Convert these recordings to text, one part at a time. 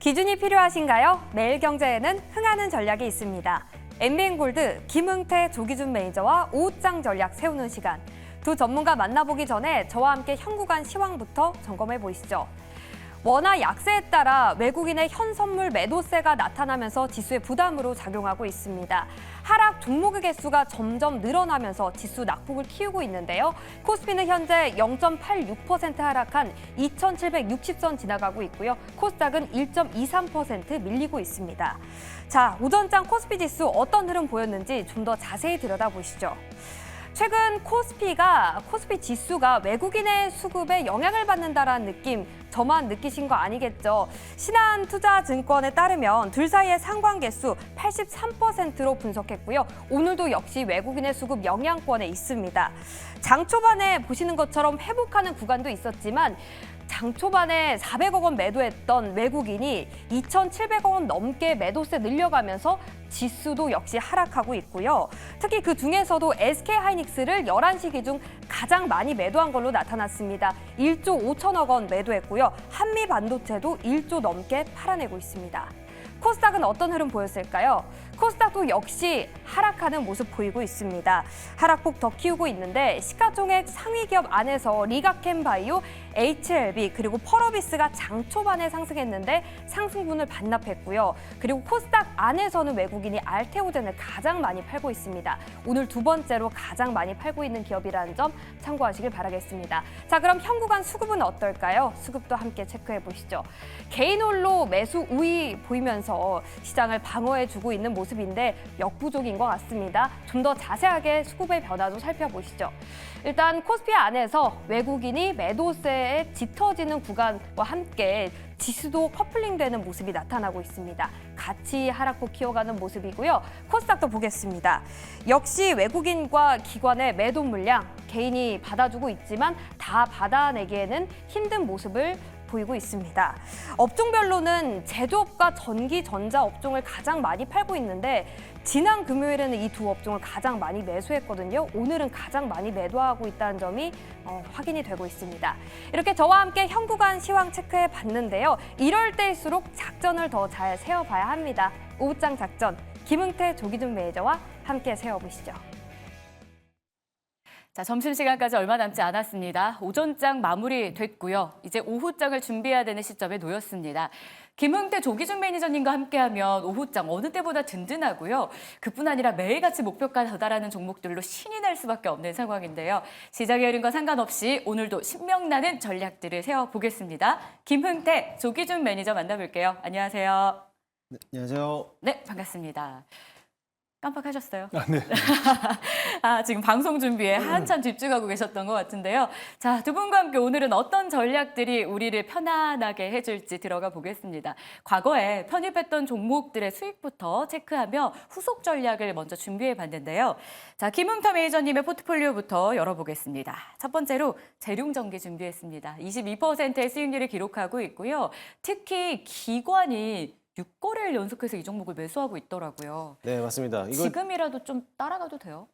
기준이 필요하신가요? 매일경제에는 흥하는 전략이 있습니다. MBN골드 김흥태 조기준 매니저와 오후장 전략 세우는 시간. 두 전문가 만나보기 전에 저와 함께 현구간 시황부터 점검해 보시죠. 원화 약세에 따라 외국인의 현 선물 매도세가 나타나면서 지수의 부담으로 작용하고 있습니다. 하락 종목의 개수가 점점 늘어나면서 지수 낙폭을 키우고 있는데요. 코스피는 현재 0.86% 하락한 2,760선 지나가고 있고요. 코스닥은 1.23% 밀리고 있습니다. 자, 오전장 코스피 지수 어떤 흐름 보였는지 좀 더 자세히 들여다보시죠. 최근 코스피 지수가 외국인의 수급에 영향을 받는다라는 느낌 저만 느끼신 거 아니겠죠? 신한투자증권에 따르면 둘 사이의 상관계수 83%로 분석했고요. 오늘도 역시 외국인의 수급 영향권에 있습니다. 장 초반에 보시는 것처럼 회복하는 구간도 있었지만 장 초반에 400억 원 매도했던 외국인이 2,700억 원 넘게 매도세 늘려가면서 지수도 역시 하락하고 있고요. 특히 그 중에서도 SK하이닉스를 11시 기준 가장 많이 매도한 걸로 나타났습니다. 1조 5천억 원 매도했고요. 한미반도체도 1조 넘게 팔아내고 있습니다. 코스닥은 어떤 흐름 보였을까요? 코스닥도 역시 하락하는 모습 보이고 있습니다. 하락폭 더 키우고 있는데 시가총액 상위 기업 안에서 리가캠바이오, HLB 그리고 펄어비스가 장 초반에 상승했는데 상승분을 반납했고요. 그리고 코스닥 안에서는 외국인이 알테오젠을 가장 많이 팔고 있습니다. 오늘 두 번째로 가장 많이 팔고 있는 기업이라는 점 참고하시길 바라겠습니다. 자, 그럼 현구간 수급은 어떨까요? 수급도 함께 체크해 보시죠. 개인 홀로 매수 우위 보이면서 시장을 방어해주고 있는 모습인데 역부족인 것 같습니다. 좀 더 자세하게 수급의 변화도 살펴보시죠. 일단 코스피 안에서 외국인이 매도세에 짙어지는 구간과 함께 지수도 커플링되는 모습이 나타나고 있습니다. 같이 하락폭 키워가는 모습이고요. 코스닥도 보겠습니다. 역시 외국인과 기관의 매도 물량 개인이 받아주고 있지만 다 받아내기에는 힘든 모습을 보이고 있습니다. 업종별로는 제조업과 전기, 전자 업종을 가장 많이 팔고 있는데 지난 금요일에는 이 두 업종을 가장 많이 매수했거든요. 오늘은 가장 많이 매도하고 있다는 점이 확인이 되고 있습니다. 이렇게 저와 함께 현구간 시황 체크해 봤는데요. 이럴 때일수록 작전을 더 잘 세워봐야 합니다. 오후장 작전, 김흥태 조기준 매니저와 함께 세워보시죠. 자, 점심시간까지 얼마 남지 않았습니다. 오전장 마무리됐고요. 이제 오후장을 준비해야 되는 시점에 놓였습니다. 김흥태 조기준 매니저님과 함께하면 오후장 어느 때보다 든든하고요. 그뿐 아니라 매일같이 목표가 도달하는 종목들로 신이 날 수밖에 없는 상황인데요. 시장의 흐름과 상관없이 오늘도 신명나는 전략들을 세워보겠습니다. 김흥태 조기준 매니저 만나볼게요. 안녕하세요. 네, 안녕하세요. 네, 반갑습니다. 깜빡하셨어요? 네. 지금 방송 준비에 한참 집중하고 계셨던 것 같은데요. 자, 두 분과 함께 오늘은 어떤 전략들이 우리를 편안하게 해줄지 들어가 보겠습니다. 과거에 편입했던 종목들의 수익부터 체크하며 후속 전략을 먼저 준비해 봤는데요. 자, 김흥태 매니저님의 포트폴리오부터 열어보겠습니다. 첫 번째로 재룡전기 준비했습니다. 22%의 수익률을 기록하고 있고요. 특히 기관이 6거래일 연속해서 이 종목을 매수하고 있더라고요. 네, 맞습니다. 지금이라도 좀 따라가도 돼요?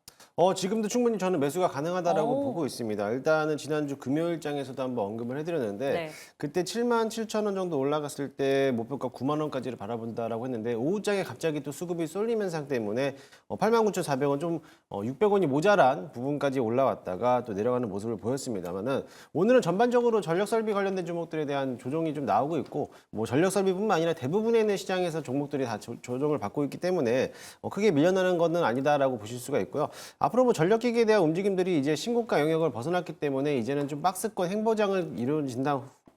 지금도 충분히 저는 매수가 가능하다라고 오. 보고 있습니다. 일단은 지난주 금요일장에서도 한번 언급을 해드렸는데 네. 그때 77,000원 정도 올라갔을 때 목표가 9만 원까지를 바라본다라고 했는데 오후장에 갑자기 또 수급이 쏠리는 상태 때문에 89,400원 좀 600원이 모자란 부분까지 올라왔다가 또 내려가는 모습을 보였습니다만은 오늘은 전반적으로 전력 설비 관련된 종목들에 대한 조정이 좀 나오고 있고 뭐 전력 설비뿐만 아니라 대부분의 시장에서 종목들이 다 조정을 받고 있기 때문에 크게 밀려나는 것은 아니다라고 보실 수가 있고요. 앞으로 뭐 전력기기에 대한 움직임들이 이제 신고가 영역을 벗어났기 때문에 이제는 좀 박스권 행보장을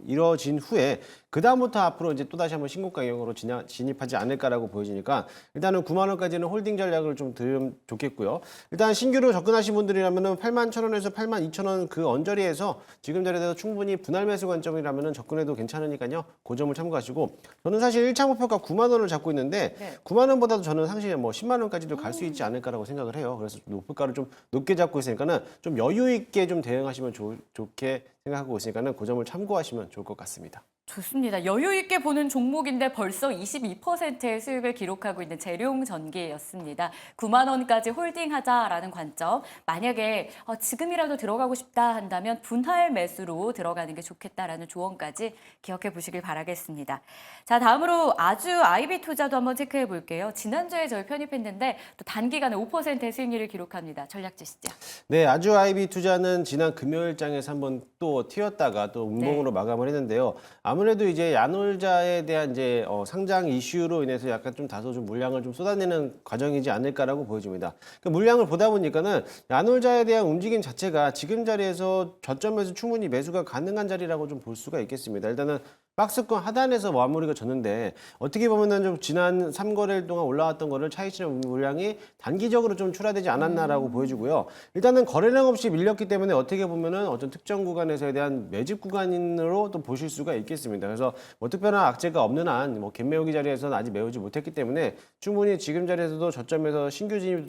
이루어진 후에 그다음부터 앞으로 이제 또다시 한번 신고가 영역으로 진입하지 않을까라고 보여지니까 일단은 9만 원까지는 홀딩 전략을 좀 들으면 좋겠고요. 일단 신규로 접근하신 분들이라면은 81,000원에서 82,000원 그 언저리에서 지금 자리에서 충분히 분할 매수 관점이라면은 접근해도 괜찮으니까요. 그 점을 참고하시고 저는 사실 1차 목표가 9만 원을 잡고 있는데 네. 9만 9만 원보다도 저는 사실 뭐 10만 원까지도 갈 수 있지 않을까라고 생각을 해요. 그래서 목표가를 좀 높게 잡고 있으니까는 좀 여유 있게 좀 대응하시면 좋게 생각하고 있으니까는 그 점을 참고하시면 좋을 것 같습니다. 좋습니다. 여유 있게 보는 종목인데 벌써 22%의 수익을 기록하고 있는 재룡전기였습니다. 9만 원까지 홀딩하자라는 관점. 만약에 지금이라도 들어가고 싶다 한다면 분할 매수로 들어가는 게 좋겠다라는 조언까지 기억해 보시길 바라겠습니다. 자, 다음으로 아주 IB 투자도 한번 체크해 볼게요. 지난주에 저희 편입했는데 또 단기간에 5%의 수익률을 기록합니다. 전략 주시죠. 네, 아주 IB 투자는 지난 금요일장에서 한번 또 튀었다가 또 운봉으로 마감을 했는데요. 아무래도 이제 야놀자에 대한 이제 상장 이슈로 인해서 약간 좀 다소 좀 물량을 좀 쏟아내는 과정이지 않을까라고 보여집니다. 그 물량을 보다 보니까는 야놀자에 대한 움직임 자체가 지금 자리에서 저점에서 충분히 매수가 가능한 자리라고 좀 볼 수가 있겠습니다. 일단은 박스권 하단에서 마무리가 졌는데 어떻게 보면은 좀 지난 3거래일 동안 올라왔던 거를 차익실현 물량이 단기적으로 좀 출하되지 않았나라고 보여지고요. 일단은 거래량 없이 밀렸기 때문에 어떻게 보면은 어떤 특정 구간에서에 대한 매집 구간으로 또 보실 수가 있겠습니다. 그래서 뭐 특별한 악재가 없는 한 뭐 갭매우기 자리에서는 아직 메우지 못했기 때문에 충분히 지금 자리에서도 저점에서 신규 진입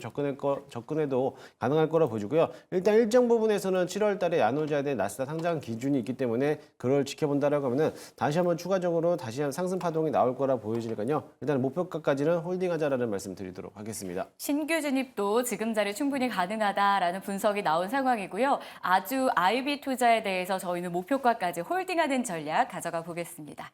접근해도 가능할 거라 보여지고요. 일단 일정 부분에서는 7월 달에 야놀자에 대한 나스닥 상장 기준이 있기 때문에 그걸 지켜본다라고 하면은 다시 한번 추가적으로 다시 한 상승 파동이 나올 거라 보여지니까요. 일단 목표가까지는 홀딩하자라는 말씀 드리도록 하겠습니다. 신규 진입도 지금 자리 충분히 가능하다라는 분석이 나온 상황이고요. 아주 IB 투자에 대해서 저희는 목표가까지 홀딩하는 전략 가져가 보겠습니다.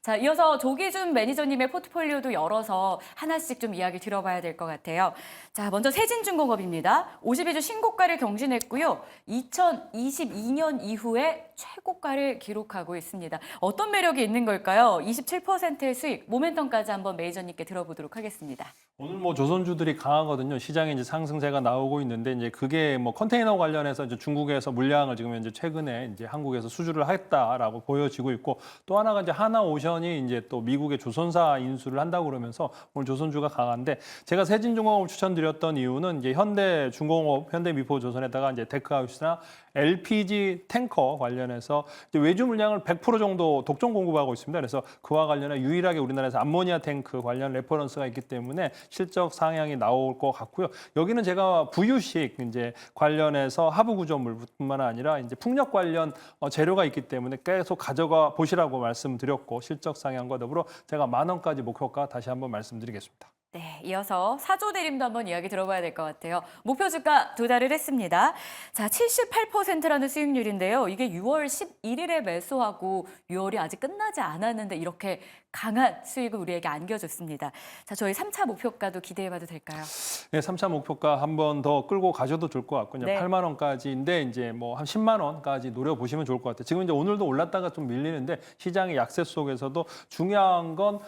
자, 이어서 조기준 매니저님의 포트폴리오도 열어서 하나씩 좀 이야기 들어봐야 될 것 같아요. 자, 먼저 세진중공업입니다. 52주 신고가를 경신했고요. 2022년 이후에 최고가를 기록하고 있습니다. 어떤 매력이 있는 걸까요? 27%의 수익, 모멘텀까지 한번 매니저님께 들어보도록 하겠습니다. 오늘 뭐 조선주들이 강하거든요. 시장에 이제 상승세가 나오고 있는데 이제 그게 뭐 컨테이너 관련해서 이제 중국에서 물량을 지금 현재 최근에 이제 한국에서 수주를 했다라고 보여지고 있고 또 하나가 이제 하나오션이 이제 또 미국의 조선사 인수를 한다고 그러면서 오늘 조선주가 강한데 제가 세진중공업을 추천드렸던 이유는 이제 현대중공업, 현대미포조선에다가 이제 데크하우스나 LPG 탱커 관련해서 이제 외주 물량을 100% 정도 독점 공급하고 있습니다. 그래서 그와 관련해 유일하게 우리나라에서 암모니아 탱크 관련 레퍼런스가 있기 때문에 실적 상향이 나올 것 같고요. 여기는 제가 부유식 이제 관련해서 하부 구조물뿐만 아니라 이제 풍력 관련 재료가 있기 때문에 계속 가져가 보시라고 말씀드렸고 실적 상향과 더불어 제가 10,000원까지 목표가 다시 한번 말씀드리겠습니다. 네, 이어서 사조 대림도 한번 이야기 들어봐야 될 것 같아요. 목표 주가 도달을 했습니다. 자, 78%라는 수익률인데요. 이게 6월 11일에 매수하고 6월이 아직 끝나지 않았는데 이렇게 강한 수익을 우리에게 안겨줬습니다. 자, 저희 3차 목표가도 기대해봐도 될까요? 네, 3차 목표가 한 번 더 끌고 가셔도 좋을 것 같고 네. 8만 원까지인데 이제 뭐 한 10만 원까지 노려보시면 좋을 것 같아요. 지금 이제 오늘도 올랐다가 좀 밀리는데 시장의 약세 속에서도 중요한 건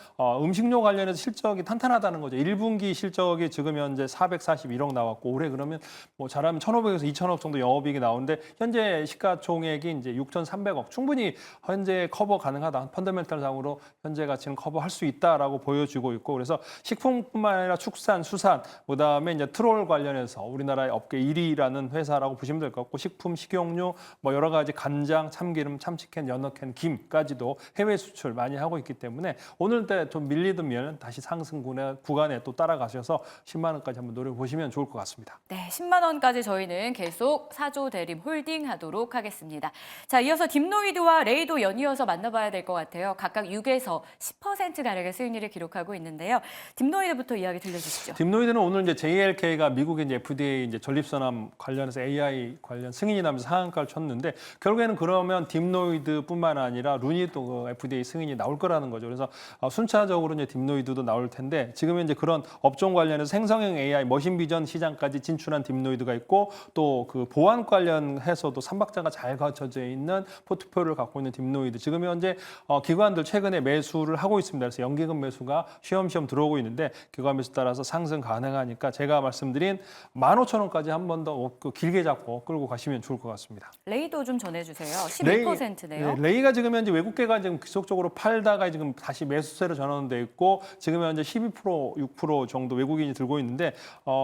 음식료 관련해서 실적이 탄탄하다는 거죠. 1분기 실적이 지금 현재 441억 나왔고 올해 그러면 뭐 잘하면 1,500에서 2,000억 정도 영업이익이 나오는데 현재 시가총액이 이제 6,300억 충분히 현재 커버 가능하다. 펀더멘탈상으로 현재 가치는 커버할 수 있다라고 보여지고 있고 그래서 식품뿐만 아니라 축산, 수산, 그다음에 이제 트롤 관련해서 우리나라의 업계 1위라는 회사라고 보시면 될 것 같고 식품, 식용유, 뭐 여러 가지 간장, 참기름, 참치캔, 연어캔, 김까지도 해외 수출 많이 하고 있기 때문에 오늘 때 좀 밀리면 다시 상승 구간에 또 따라가셔서 10만 원까지 한번 노려보시면 좋을 것 같습니다. 네, 10만 원까지 저희는 계속 사조 대림 홀딩하도록 하겠습니다. 자, 이어서 딥노이드와 레이도 연이어서 만나봐야 될 것 같아요. 각각 6에서 10%가량의 수익률을 기록하고 있는데요. 딥노이드부터 이야기 들려주시죠. 딥노이드는 오늘 이제 JLK가 미국의 이제 FDA 이제 전립선암 관련해서 AI 관련 승인이 나면서 상한가를 쳤는데 결국에는 그러면 딥노이드뿐만 아니라 룬이 또 그 FDA 승인이 나올 거라는 거죠. 그래서 순차적으로 이제 딥노이드도 나올 텐데 지금 현재 그런 업종 관련해서 생성형 AI, 머신 비전 시장까지 진출한 딥노이드가 있고 또 그 보안 관련해서도 삼박자가 잘 갖춰져 있는 포트폴리오를 갖고 있는 딥노이드. 지금 현재 기관들 최근에 매수를 하고 있습니다. 그래서 연기금 매수가 쉬엄쉬엄 들어오고 있는데 기관 매수 따라서 상승 가능하니까 제가 말씀드린 15,000원까지 한 번 더 길게 잡고 끌고 가시면 좋을 것 같습니다. 레이도 좀 전해주세요. 12%네요. 레이가 지금 현재 외국계가 지금 계속적으로 팔다가 지금 다시 매수세로 전환돼 있고 지금 현재 12% 6% 정도 외국인이 들고 있는데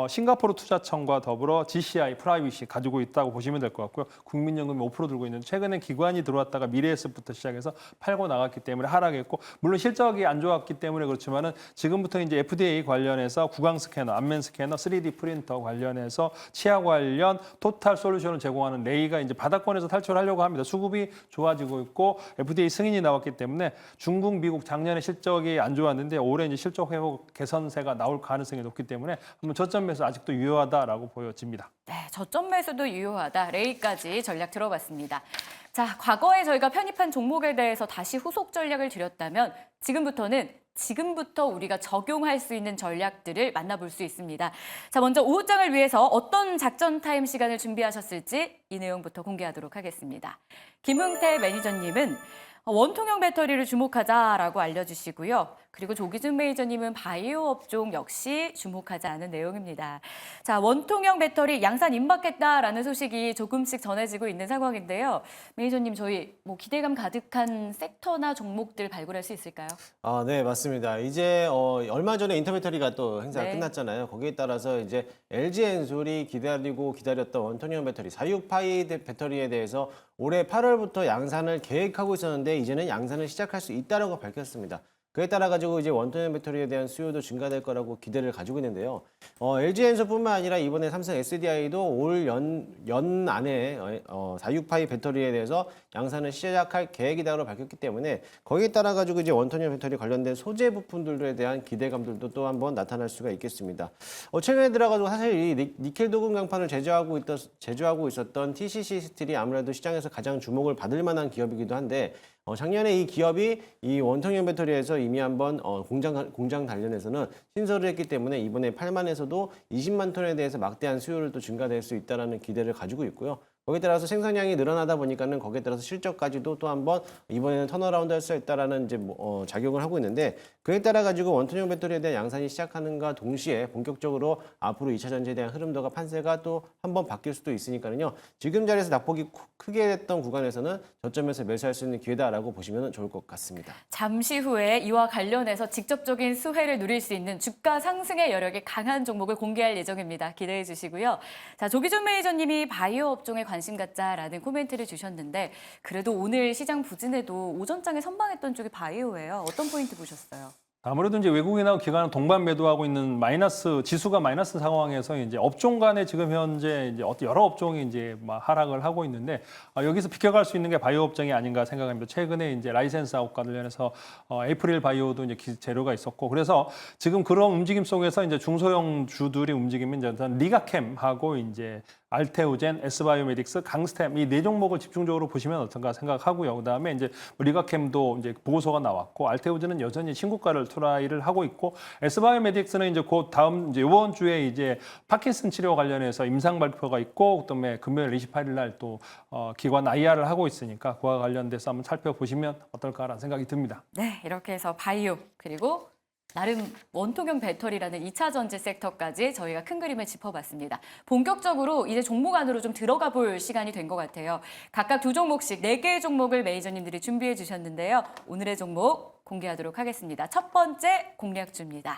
싱가포르 투자청과 더불어 GCI 프라이빗이 가지고 있다고 보시면 될 것 같고요. 국민연금이 5% 들고 있는데 최근에 기관이 들어왔다가 미래에셋부터 시작해서 팔고 나갔기 때문에 하락했고 물론 실적이 안 좋았기 때문에 그렇지만은 지금부터 이제 FDA 관련해서 구강 스캐너, 안면 스캐너, 3D 프린터 관련해서 치아 관련 토탈 솔루션을 제공하는 레이가 이제 바닥권에서 탈출하려고 합니다. 수급이 좋아지고 있고 FDA 승인이 나왔기 때문에 중국, 미국 작년에 실적이 안 좋았는데 올해 이제 실적 회복 개선세가 나올 가능성이 높기 때문에 한번 저점 매수 아직도 유효하다라고 보여집니다. 네, 저점 매수도 유효하다. 레이까지 전략 들어봤습니다. 자, 과거에 저희가 편입한 종목에 대해서 다시 후속 전략을 드렸다면 지금부터 우리가 적용할 수 있는 전략들을 만나볼 수 있습니다. 자, 먼저 오후장을 위해서 어떤 작전 타임 시간을 준비하셨을지 이 내용부터 공개하도록 하겠습니다. 김흥태 매니저님은 원통형 배터리를 주목하자라고 알려주시고요. 그리고 조기준 매니저님은 바이오 업종 역시 주목하자는 내용입니다. 자, 원통형 배터리 양산 임박했다라는 소식이 조금씩 전해지고 있는 상황인데요. 매니저님, 저희 기대감 가득한 섹터나 종목들 발굴할 수 있을까요? 아, 네, 맞습니다. 이제 얼마 전에 인터배터리가 또 행사가 네. 끝났잖아요. 거기에 따라서 이제 LG엔솔이 기다렸던 원통형 배터리 46파이 배터리에 대해서 올해 8월부터 양산을 계획하고 있었는데 이제는 양산을 시작할 수 있다라고 밝혔습니다. 그에 따라 가지고 이제 원통형 배터리에 대한 수요도 증가될 거라고 기대를 가지고 있는데요. LG엔솔뿐만 아니라 이번에 삼성 SDI도 올 연 안에 46파이 배터리에 대해서 양산을 시작할 계획이다라고 밝혔기 때문에 거기에 따라 가지고 이제 원통형 배터리 관련된 소재 부품들에 대한 기대감들도 또 한번 나타날 수가 있겠습니다. 최근에 들어가지고 사실 이 니켈 도금 강판을 제조하고 있었던 TCC 스틸이 아무래도 시장에서 가장 주목을 받을 만한 기업이기도 한데 작년에 이 기업이 이 원통형 배터리에서 이미 한번 공장 단련에서는 신설을 했기 때문에 이번에 8만에서도 20만 톤에 대해서 막대한 수요를 또 증가될 수 있다는 기대를 가지고 있고요. 거기에 따라서 생산량이 늘어나다 보니까는 거기에 따라서 실적까지도 또 한번 이번에는 턴어라운드 할 수 있다라는 이제 작용을 하고 있는데 그에 따라 가지고 원통형 배터리에 대한 양산이 시작하는가 동시에 본격적으로 앞으로 2차 전지에 대한 흐름도가 판세가 또 한번 바뀔 수도 있으니까요. 지금 자리에서 낙폭이 크게 됐던 구간에서는 저점에서 매수할 수 있는 기회다라고 보시면 좋을 것 같습니다. 잠시 후에 이와 관련해서 직접적인 수혜를 누릴 수 있는 주가 상승의 여력이 강한 종목을 공개할 예정입니다. 기대해 주시고요. 자, 조기준 매니저님이 바이오 업종에 관심 갖자라는 코멘트를 주셨는데 그래도 오늘 시장 부진에도 오전장에 선방했던 쪽이 바이오예요. 어떤 포인트 보셨어요? 아무래도 이제 외국인하고 기관은 동반 매도하고 있는 지수가 마이너스 상황에서 이제 업종 간에 지금 현재 이제 여러 업종이 이제 막 하락을 하고 있는데 여기서 비켜갈 수 있는 게 바이오 업종이 아닌가 생각합니다. 최근에 이제 라이센스 아웃과 관련해서 에이프릴 바이오도 이제 재료가 있었고 그래서 지금 그런 움직임 속에서 이제 중소형 주들이 움직이면 이제 리가캠하고 이제 알테오젠, S바이오메딕스, 강스템 이 네 종목을 집중적으로 보시면 어떤가 생각하고요. 그다음에 이제 리가캠도 이제 보고서가 나왔고 알테오젠은 여전히 신고가를 트라이를 하고 있고 S바이오메딕스는 이제 곧 다음 이제 이번 주에 이제 파킨슨 치료 관련해서 임상 발표가 있고 그다음에 금요일 28일 날 또 기관 IR을 하고 있으니까 그와 관련돼서 한번 살펴보시면 어떨까라는 생각이 듭니다. 네, 이렇게 해서 바이오 그리고 나름 원통형 배터리라는 2차 전지 섹터까지 저희가 큰 그림을 짚어봤습니다. 본격적으로 이제 종목 안으로 좀 들어가 볼 시간이 된 것 같아요. 각각 2종목씩 4개의 종목을 매니저님들이 준비해 주셨는데요. 오늘의 종목 공개하도록 하겠습니다. 첫 번째 공략주입니다.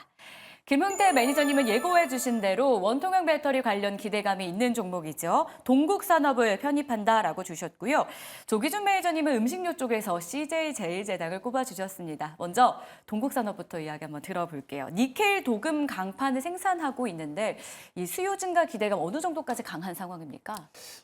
김흥태 매니저님은 예고해 주신 대로 원통형 배터리 관련 기대감이 있는 종목이죠. 동국산업을 편입한다라고 주셨고요. 조기준 매니저님은 음식료 쪽에서 CJ제일제당을 꼽아주셨습니다. 먼저 동국산업부터 이야기 한번 들어볼게요. 니켈 도금 강판을 생산하고 있는데 이 수요 증가 기대감 어느 정도까지 강한 상황입니까?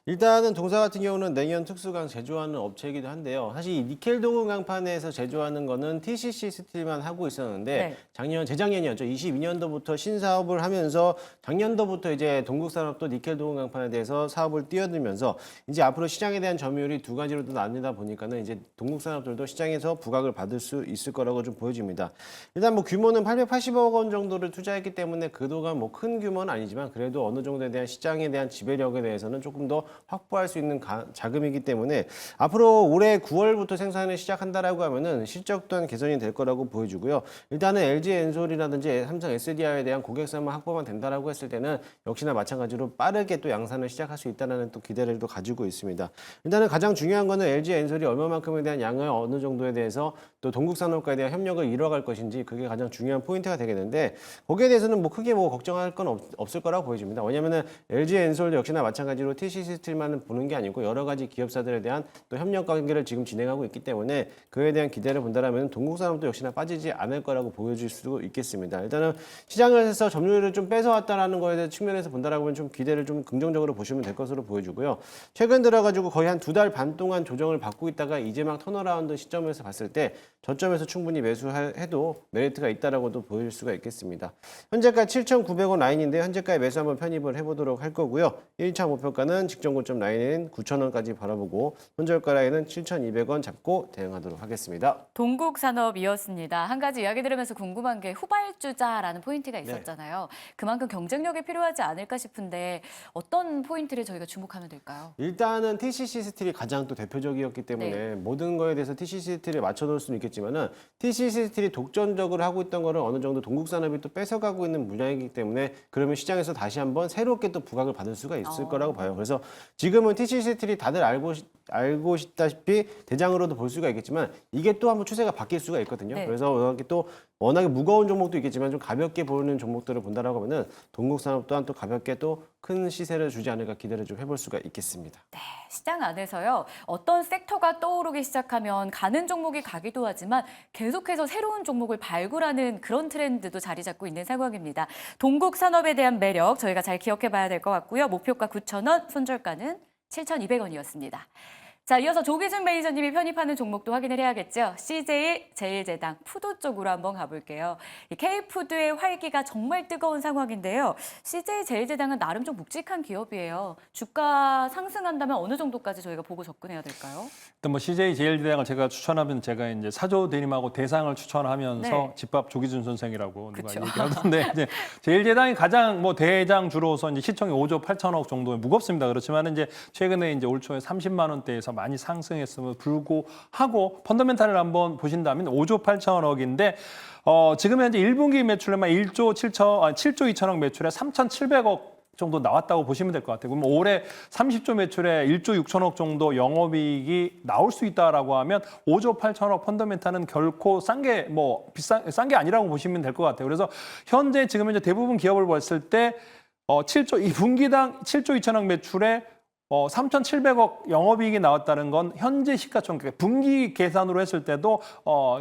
일단은 동사 같은 경우는 냉연 특수강 제조하는 업체이기도 한데요. 사실 이 니켈 도금 강판에서 제조하는 거는 TCC 스틸만 하고 있었는데 네. 재작년이었죠. 22년도부터 신사업을 하면서 작년도부터 이제 동국산업도 니켈 도금 강판에 대해서 사업을 뛰어들면서 이제 앞으로 시장에 대한 점유율이 두 가지로 또 나뉘다 보니까는 이제 동국산업들도 시장에서 부각을 받을 수 있을 거라고 좀 보여집니다. 일단 뭐 규모는 880억 원 정도를 투자했기 때문에 그동안 뭐 큰 규모는 아니지만 그래도 어느 정도에 대한 시장에 대한 지배력에 대해서는 조금 더 확보할 수 있는 자금이기 때문에 앞으로 올해 9월부터 생산을 시작한다라고 하면은 실적 또한 개선이 될 거라고 보여주고요. 일단은 LG엔솔이라든지 삼성 SDI에 대한 고객사만 확보만 된다라고 했을 때는 역시나 마찬가지로 빠르게 또 양산을 시작할 수 있다는 또 기대를 또 가지고 있습니다. 일단은 가장 중요한 거는 LG 엔솔이 얼마만큼에 대한 양을 어느 정도에 대해서 또 동국산업과에 대한 협력을 이뤄갈 것인지 그게 가장 중요한 포인트가 되겠는데 거기에 대해서는 뭐 크게 뭐 걱정할 건 없을 거라고 보여집니다. 왜냐면은 LG 엔솔도 역시나 마찬가지로 TCC스틸만 보는 게 아니고 여러 가지 기업사들에 대한 또 협력 관계를 지금 진행하고 있기 때문에 그에 대한 기대를 본다라면 동국산업도 역시나 빠지지 않을 거라고 보여줄 수 있겠습니다. 일단은 시장에서 점유율을 좀 뺏어왔다라는 거에 대한 측면에서 본다라고 하면 좀 기대를 좀 긍정적으로 보시면 될 것으로 보여주고요. 최근 들어가지고 거의 한 2달 반 동안 조정을 받고 있다가 이제 막 턴어라운드 시점에서 봤을 때 저점에서 충분히 매수해도 메리트가 있다라고도 보일 수가 있겠습니다. 현재가 7,900원 라인인데 현재가에 매수 한번 편입을 해보도록 할 거고요. 1차 목표가는 직전 고점 라인인 9,000원까지 바라보고 손절가 라인은 7,200원 잡고 대응하도록 하겠습니다. 동국산업이었습니다. 한 가지 이야기 들으면서 궁금한 게 후발주자라는 포인트가 있었잖아요. 그만큼 경쟁력이 필요하지 않을까 싶은데 어떤 포인트를 저희가 주목하면 될까요? 일단은 TCC 스틸이 가장 또 대표적이었기 때문에 모든 거에 대해서 TCC 스틸에 맞춰놓을 수는 있겠지만은 TCC 스틸이 독점적으로 하고 있던 거를 어느 정도 동국산업이 또 뺏어가고 있는 분야이기 때문에 그러면 시장에서 다시 한번 새롭게 또 부각을 받을 수가 있을 거라고 봐요. 그래서 지금은 TCC 스틸이 다들 알고 있다시피 대장으로도 볼 수가 있겠지만 이게 또 한번 추세가 바뀔 수가 있거든요. 네. 그래서 또 워낙에 무거운 종목도 있겠지만 좀 가볍게 보이는 종목들을 본다라고 하면은 동국산업 또한 또 가볍게 또 큰 시세를 주지 않을까 기대를 좀 해볼 수가 있겠습니다. 네, 시장 안에서요. 어떤 섹터가 떠오르기 시작하면 가는 종목이 가기도 하지만 계속해서 새로운 종목을 발굴하는 그런 트렌드도 자리 잡고 있는 상황입니다. 동국산업에 대한 매력 저희가 잘 기억해 봐야 될 것 같고요. 목표가 9,000원, 손절가는 7,200원이었습니다. 자, 이어서 조기준 매니저님이 편입하는 종목도 확인을 해야겠죠. CJ 제일제당 푸드 쪽으로 한번 가볼게요. 이 K푸드의 활기가 정말 뜨거운 상황인데요. CJ 제일제당은 나름 좀 묵직한 기업이에요. 주가 상승한다면 어느 정도까지 저희가 보고 접근해야 될까요? 일단 뭐 CJ 제일제당을 제가 추천하면 제가 이제 사조 대림하고 대상을 추천하면서 네. 집밥 조기준 선생이라고 누가 그쵸. 얘기하던데 이제 제일제당이 가장 뭐 대장주로서 이제 시총이 5조 8천억 정도에 무겁습니다. 그렇지만 이제 최근에 이제 올 초에 30만 원대에서 많이 상승했음을 불구하고 펀더멘탈을 한번 보신다면 5조 8천억인데 지금 현재 1분기 매출만 7조 2천억 매출에 3,700억 정도 나왔다고 보시면 될 것 같아요. 그럼 올해 30조 매출에 1조 6천억 정도 영업이익이 나올 수 있다라고 하면 5조 8천억 펀더멘탈은 결코 싼 게 싼 게 아니라고 보시면 될 것 같아요. 그래서 현재 지금 현재 대부분 기업을 봤을 때 2분기당 7조 2천억 매출에 3,700억 영업이익이 나왔다는 건 현재 시가총 그러니까 분기 계산으로 했을 때도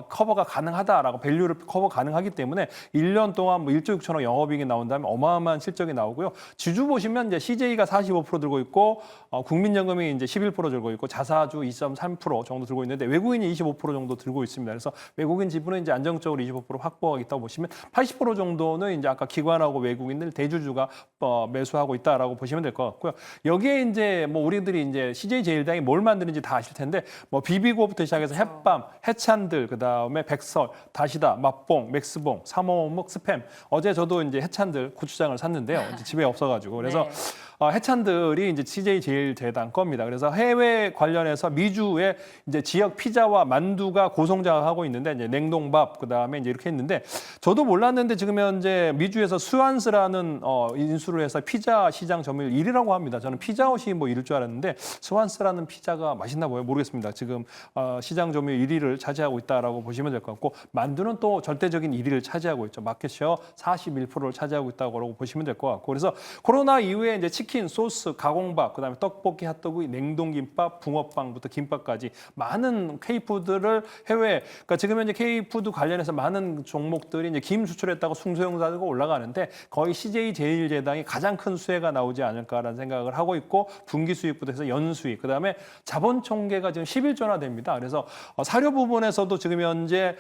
커버가 가능하다라고 밸류를 커버 가능하기 때문에 1년 동안 뭐 1조 6천억 영업이익이 나온다면 어마어마한 실적이 나오고요. 지주 보시면 이제 CJ가 45% 들고 있고 국민연금이 이제 11% 들고 있고 자사주 2.3% 정도 들고 있는데 외국인이 25% 정도 들고 있습니다. 그래서 외국인 지분은 이제 안정적으로 25% 확보하고 있다고 보시면 80% 정도는 이제 아까 기관하고 외국인들 대주주가 매수하고 있다라고 보시면 될 것 같고요. 여기에 이제 뭐 우리들이 이제 CJ 제일당이 뭘 만드는지 다 아실 텐데 뭐 비비고부터 시작해서 햇밤, 해찬들, 그다음에 백설, 다시다, 맛봉, 맥스봉, 삼호목, 스팸. 어제 저도 이제 해찬들 고추장을 샀는데요. 이제 집에 없어가지고 그래서 네. 해찬들이 이제 CJ 제일제당 겁니다. 그래서 해외 관련해서 미주의 이제 지역 피자와 만두가 고성장하고 있는데 이제 냉동밥 그다음에 이제 이렇게 했는데 저도 몰랐는데 지금 현재 미주에서 스완스라는 인수를 해서 피자 시장 점유율 1위라고 합니다. 저는 피자헛이 뭐 이럴 줄 알았는데 스완스라는 피자가 맛있나 봐요. 모르겠습니다. 지금 시장 점유율 1위를 차지하고 있다라고 보시면 될 것 같고 만두는 또 절대적인 1위를 차지하고 있죠. 마켓쉐어 41%를 차지하고 있다고 보시면 될 것 같고 그래서 코로나 이후에 이제 치킨, 소스, 가공밥, 그다음에 떡볶이, 핫도그, 냉동김밥, 붕어빵부터 김밥까지 많은 K푸드를 해외, 그러니까 지금 현재 K푸드 관련해서 많은 종목들이 이제 김 수출했다고 숭소형사가 올라가는데 거의 CJ 제일제당이 가장 큰 수혜가 나오지 않을까라는 생각을 하고 있고 분기 수익부터 해서 연수익, 그다음에 자본 총계가 지금 11조나 됩니다. 그래서 사료 부분에서도 지금 현재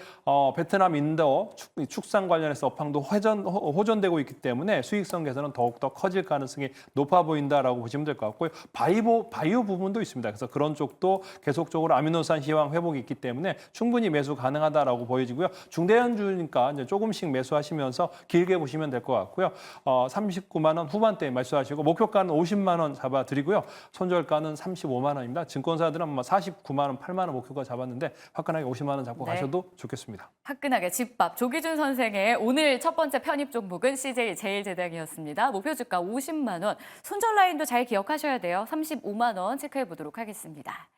베트남, 인도 축산 관련해서 업황도 호전되고 있기 때문에 수익성 개선은 더욱더 커질 가능성이 높아 높아 보인다라고 보시면 될 것 같고요. 바이오 부분도 있습니다. 그래서 그런 쪽도 계속적으로 아미노산 시황 회복이 있기 때문에 충분히 매수 가능하다라고 보여지고요. 중대형주니까 이제 조금씩 매수하시면서 길게 보시면 될 것 같고요. 39만 원 후반대에 매수하시고 목표가는 50만 원 잡아드리고요. 손절가는 35만 원입니다. 증권사들은 49만 원, 8만 원 목표가 잡았는데 화끈하게 50만 원 잡고 네. 가셔도 좋겠습니다. 화끈하게 집밥 조기준 선생의 오늘 첫 번째 편입 종목은 CJ 제일제당이었습니다. 목표 주가 50만 원. 손절 라인도 잘 기억하셔야 돼요. 35만 원 체크해 보도록 하겠습니다.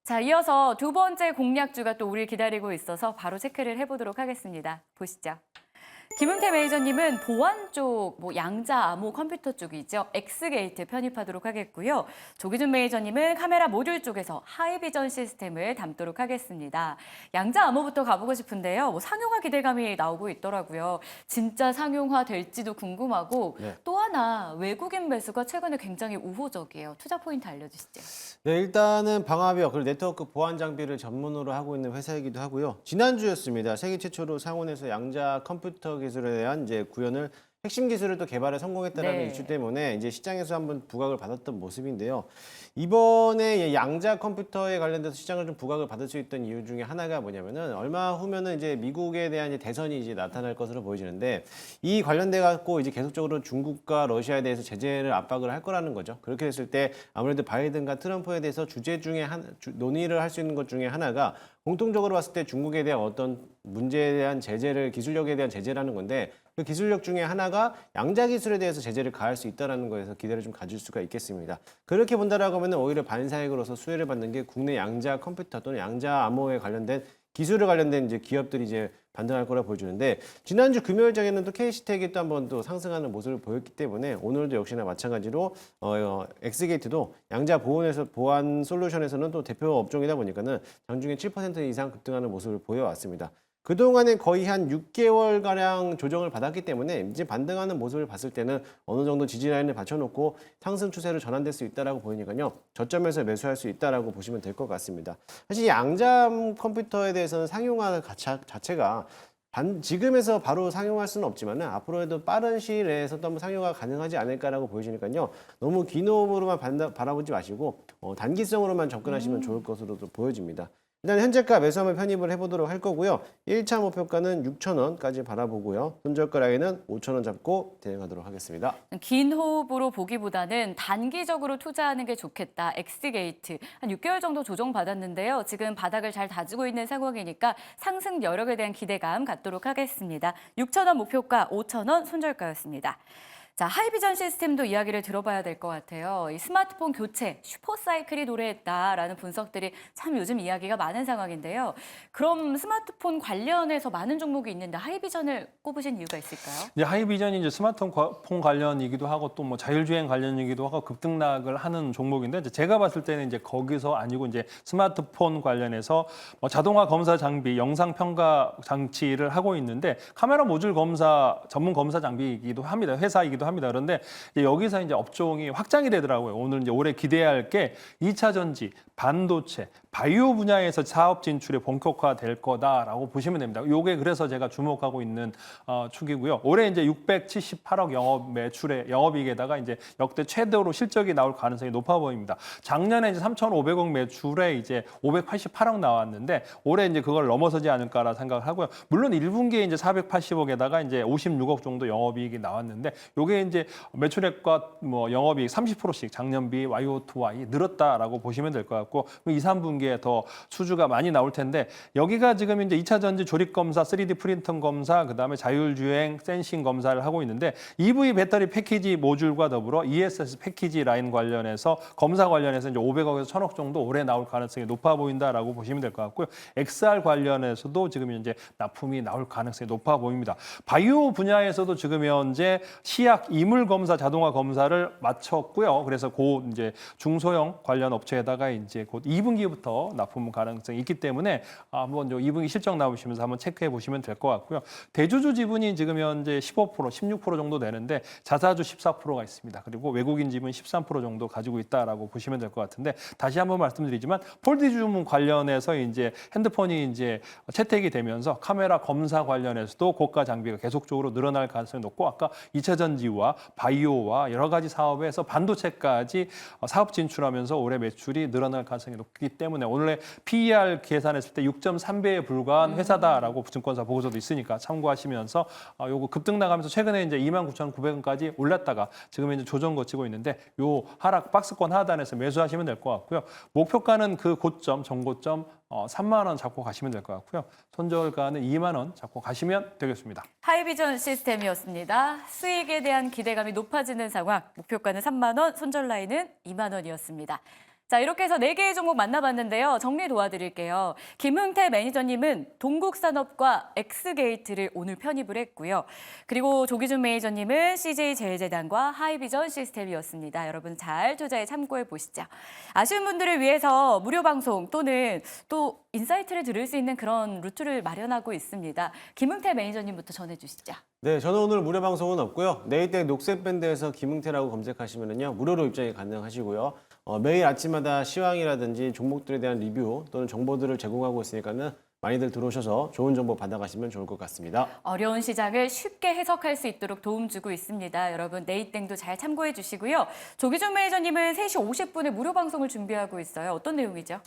자, 이어서 두 번째 공략주가 또 우리 기다리고 있어서 바로 체크를 해보도록 하겠습니다. 보시죠. 김은태 매니저님은 보안 쪽, 양자 암호 컴퓨터 쪽이죠. 엑스게이트 편입하도록 하겠고요. 조기준 매니저님은 카메라 모듈 쪽에서 하이비전 시스템을 담도록 하겠습니다. 양자 암호부터 가보고 싶은데요. 상용화 기대감이 나오고 있더라고요. 진짜 상용화 될지도 궁금하고 네. 또 하나 외국인 매수가 최근에 굉장히 우호적이에요. 투자 포인트 알려주시죠. 네, 일단은 방화벽 그리고 네트워크 보안 장비를 전문으로 하고 있는 회사이기도 하고요. 지난주였습니다. 세계 최초로 상온에서 양자 컴퓨터 기술에 대한 이제 구현을 핵심 기술을 또 개발에 성공했다는 네. 이슈 때문에 이제 시장에서 한번 부각을 받았던 모습인데요. 이번에 양자 컴퓨터에 관련돼서 시장을 좀 부각을 받을 수 있던 이유 중에 하나가 뭐냐면은 얼마 후면은 이제 미국에 대한 이제 대선이 이제 나타날 것으로 보여지는데 이 관련돼 갖고 이제 계속적으로 중국과 러시아에 대해서 제재를 압박을 할 거라는 거죠. 그렇게 됐을 때 아무래도 바이든과 트럼프에 대해서 주제 중에 논의를 할 수 있는 것 중에 하나가 공통적으로 봤을 때 중국에 대한 어떤 문제에 대한 제재를 기술력에 대한 제재라는 건데 그 기술력 중에 하나가 양자 기술에 대해서 제재를 가할 수 있다는 거에서 기대를 좀 가질 수가 있겠습니다. 그렇게 본다라고 하면 오히려 반사익으로서 수혜를 받는 게 국내 양자 컴퓨터 또는 양자 암호에 관련된 기술에 관련된 이제 기업들이 이제 반등할 거라 보여주는데 지난주 금요일장에는 또 KC텍이 또 한번 또 상승하는 모습을 보였기 때문에 오늘도 역시나 마찬가지로 엑스게이트도 양자 보안 솔루션에서는 또 대표 업종이다 보니까는 장중에 7% 이상 급등하는 모습을 보여왔습니다. 그동안에 거의 한 6개월가량 조정을 받았기 때문에 이제 반등하는 모습을 봤을 때는 어느 정도 지지 라인을 받쳐놓고 상승 추세로 전환될 수 있다라고 보이니까요. 저점에서 매수할 수 있다라고 보시면 될 것 같습니다. 사실 양자 컴퓨터에 대해서는 상용화 자체가 지금에서 바로 상용할 수는 없지만 앞으로에도 빠른 시일 내에서 또 한번 상용화가 가능하지 않을까라고 보여지니까요. 너무 긴 호흡으로만 바라보지 마시고 단기성으로만 접근하시면 좋을 것으로도 보여집니다. 일단 현재가 매수하면 편입을 해보도록 할 거고요. 1차 목표가는 6,000원까지 바라보고요. 손절가 라인은 5,000원 잡고 대응하도록 하겠습니다. 긴 호흡으로 보기보다는 단기적으로 투자하는 게 좋겠다. 엑스게이트 한 6개월 정도 조정받았는데요. 지금 바닥을 잘 다지고 있는 상황이니까 상승 여력에 대한 기대감 갖도록 하겠습니다. 6,000원 목표가 5,000원 손절가였습니다. 자, 하이비전 시스템도 이야기를 들어봐야 될 것 같아요. 이 스마트폰 교체, 슈퍼사이클이 도래했다라는 분석들이 참 요즘 이야기가 많은 상황인데요. 그럼 스마트폰 관련해서 많은 종목이 있는데 하이비전을 꼽으신 이유가 있을까요? 이제 하이비전이 이제 스마트폰 관련이기도 하고 또 자율주행 관련이기도 하고 급등락을 하는 종목인데 이제 제가 봤을 때는 이제 거기서 아니고 이제 스마트폰 관련해서 자동화 검사 장비, 영상 평가 장치를 하고 있는데 카메라 모듈 검사 전문 검사 장비이기도 합니다. 회사이기도 합니다. 그런데 이제 여기서 이제 업종이 확장이 되더라고요. 오늘 이제 올해 기대할 게 2차 전지, 반도체, 바이오 분야에서 사업 진출이 본격화될 거다라고 보시면 됩니다. 요게 그래서 제가 주목하고 있는 축이고요. 올해 이제 678억 영업이익에다가 이제 역대 최대로 실적이 나올 가능성이 높아 보입니다. 작년에 이제 3,500억 매출에 이제 588억 나왔는데 올해 이제 그걸 넘어서지 않을까라 생각을 하고요. 물론 1분기에 이제 480억에다가 이제 56억 정도 영업이익이 나왔는데 요게 이제 매출액과 영업이익 30%씩 작년비 YoY 늘었다라고 보시면 될 것 같고 2, 3분기에 더 수주가 많이 나올 텐데 여기가 지금 이제 2차 전지 조립 검사, 3D 프린팅 검사, 그다음에 자율주행 센싱 검사를 하고 있는데 EV 배터리 패키지 모듈과 더불어 ESS 패키지 라인 관련해서 검사 관련해서 이제 500억에서 1,000억 정도 올해 나올 가능성이 높아 보인다라고 보시면 될 것 같고요. XR 관련해서도 지금 이제 납품이 나올 가능성이 높아 보입니다. 바이오 분야에서도 지금 현재 시약 이물 검사, 자동화 검사를 마쳤고요. 그래서 이제 중소형 관련 업체에다가 이제 이제 곧 2분기부터 납품 가능성이 있기 때문에 한번 2분기 실적 나오시면서 한번 체크해 보시면 될 것 같고요. 대주주 지분이 지금 현재 15%, 16% 정도 되는데 자사주 14%가 있습니다. 그리고 외국인 지분 13% 정도 가지고 있다라고 보시면 될 것 같은데 다시 한번 말씀드리지만 폴드 주문 관련해서 이제 핸드폰이 이제 채택이 되면서 카메라 검사 관련해서도 고가 장비가 계속적으로 늘어날 가능성이 높고 아까 2차 전지와 바이오와 여러 가지 사업에서 반도체까지 사업 진출하면서 올해 매출이 늘어날 가능성이 높기 때문에 오늘의 PER 계산했을 때 6.3배에 불과한 회사다라고 증권사 보고서도 있으니까 참고하시면서 요거 급등 나가면서 최근에 이제 29,900원까지 올랐다가 지금 이제 조정 거치고 있는데 요 하락 박스권 하단에서 매수하시면 될 것 같고요. 목표가는 그 고점 정고점 3만 원 잡고 가시면 될 것 같고요. 손절가는 2만 원 잡고 가시면 되겠습니다. 하이비전 시스템이었습니다. 수익에 대한 기대감이 높아지는 상황, 목표가는 3만 원, 손절 라인은 2만 원이었습니다. 자, 이렇게 해서 4개의 종목 만나봤는데요. 정리 도와드릴게요. 김흥태 매니저님은 동국산업과 엑스게이트를 오늘 편입을 했고요. 그리고 조기준 매니저님은 CJ제일제당과 하이비전 시스템이었습니다. 여러분 잘 투자에 참고해 보시죠. 아쉬운 분들을 위해서 무료 방송 또는 또 인사이트를 들을 수 있는 그런 루트를 마련하고 있습니다. 김흥태 매니저님부터 전해주시죠. 네, 저는 오늘 무료 방송은 없고요. 네이트 녹색밴드에서 김흥태라고 검색하시면은요 무료로 입장이 가능하시고요. 매일 아침마다 시황이라든지 종목들에 대한 리뷰 또는 정보들을 제공하고 있으니까는 많이들 들어오셔서 좋은 정보 받아가시면 좋을 것 같습니다. 어려운 시장을 쉽게 해석할 수 있도록 도움 주고 있습니다. 여러분 네이땡도 잘 참고해 주시고요. 조기준 매니저님은 3시 50분에 무료 방송을 준비하고 있어요. 어떤 내용이죠?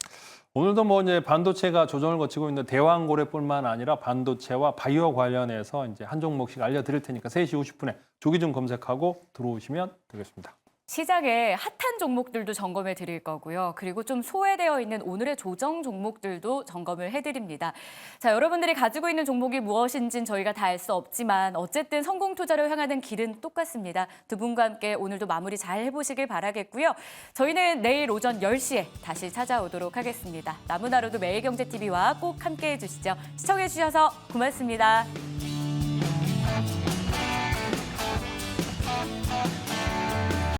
오늘도 뭐 이제 반도체가 조정을 거치고 있는 대왕고래뿐만 아니라 반도체와 바이오 관련해서 이제 한 종목씩 알려드릴 테니까 3시 50분에 조기준 검색하고 들어오시면 되겠습니다. 시장에 핫한 종목들도 점검해 드릴 거고요. 그리고 좀 소외되어 있는 오늘의 조정 종목들도 점검을 해드립니다. 자, 여러분들이 가지고 있는 종목이 무엇인지는 저희가 다 알 수 없지만 어쨌든 성공 투자로 향하는 길은 똑같습니다. 두 분과 함께 오늘도 마무리 잘 해보시길 바라겠고요. 저희는 내일 오전 10시에 다시 찾아오도록 하겠습니다. 남은 하루도 매일경제TV와 꼭 함께해 주시죠. 시청해 주셔서 고맙습니다.